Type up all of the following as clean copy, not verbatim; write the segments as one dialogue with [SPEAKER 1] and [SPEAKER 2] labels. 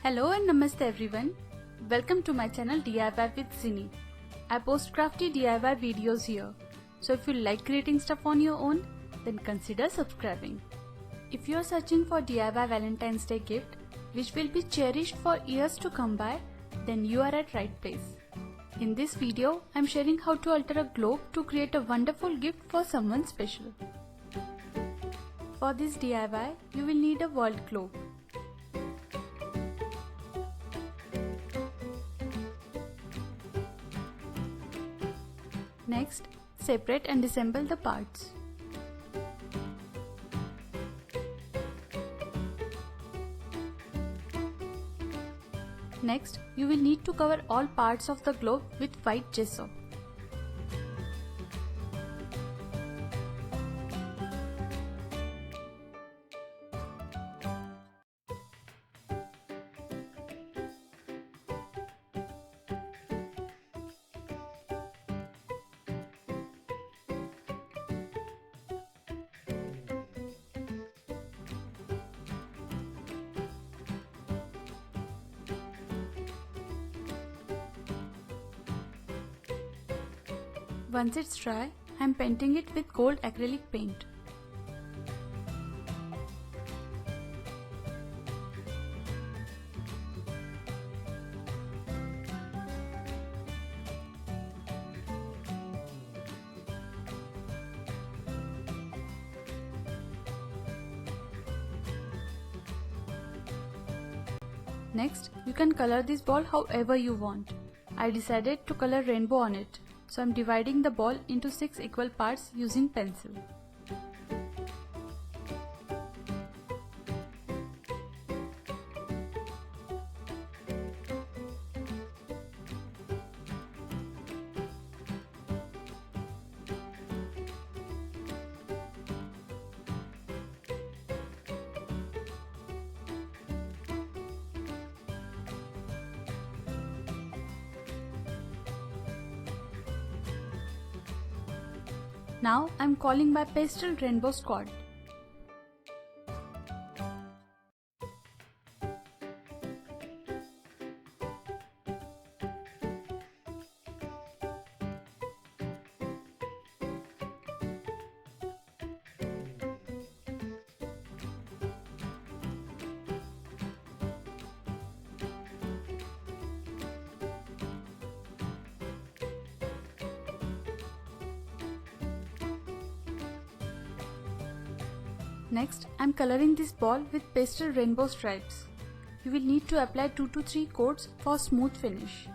[SPEAKER 1] Hello and namaste everyone. Welcome to my channel DIY with Zini. I post crafty DIY videos here. So if you like creating stuff on your own, then consider subscribing. If you are searching for DIY Valentine's Day gift, which will be cherished for years to come by, then you are at right place. In this video, I am sharing how to alter a globe to create a wonderful gift for someone special. For this DIY, you will need a world globe. Next, separate and assemble the parts. Next, you will need to cover all parts of the globe with white gesso. Once it's dry, I am painting it with gold acrylic paint. Next, you can color this ball however you want. I decided to color rainbow on it. So I am dividing the ball into 6 equal parts using pencil. Now I am calling my pastel rainbow squad. Next, I am coloring this ball with pastel rainbow stripes. You will need to apply 2 to 3 coats for smooth finish.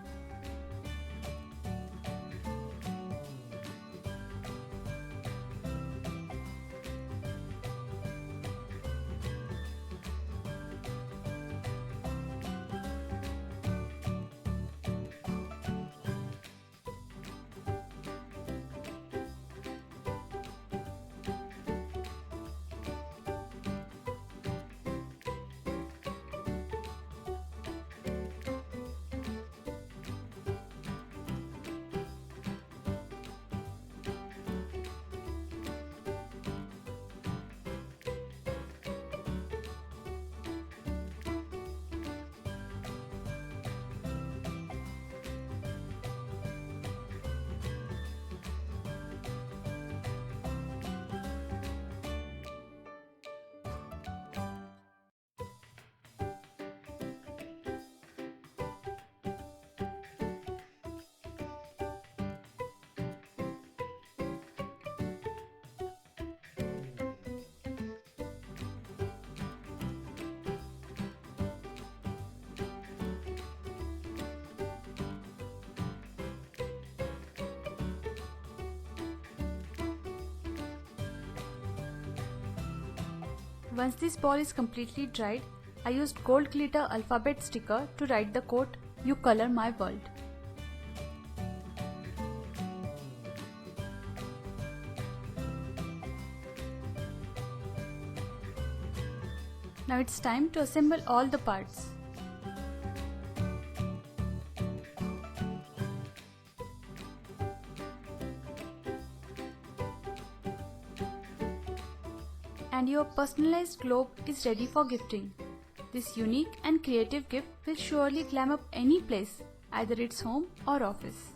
[SPEAKER 1] Once this ball is completely dried, I used gold glitter alphabet sticker to write the quote, "You color my world." Now it's time to assemble all the parts. And your personalized globe is ready for gifting. This unique and creative gift will surely glam up any place, either it's home or office.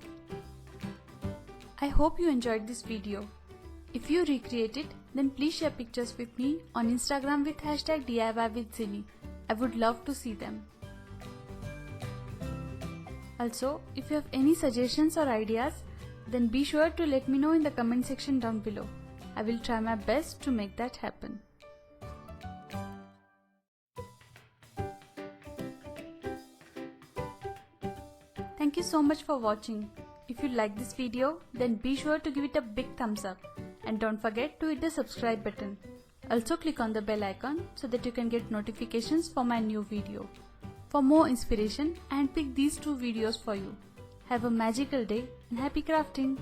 [SPEAKER 1] I hope you enjoyed this video. If you recreate it, then please share pictures with me on Instagram with hashtag DIYWithZinny. I would love to see them. Also, if you have any suggestions or ideas, then be sure to let me know in the comment section down below. I will try my best to make that happen. Thank you so much for watching. If you like this video, then be sure to give it a big thumbs up and don't forget to hit the subscribe button. Also click on the bell icon so that you can get notifications for my new video. For more inspiration, I handpicked these two videos for you. Have a magical day and happy crafting!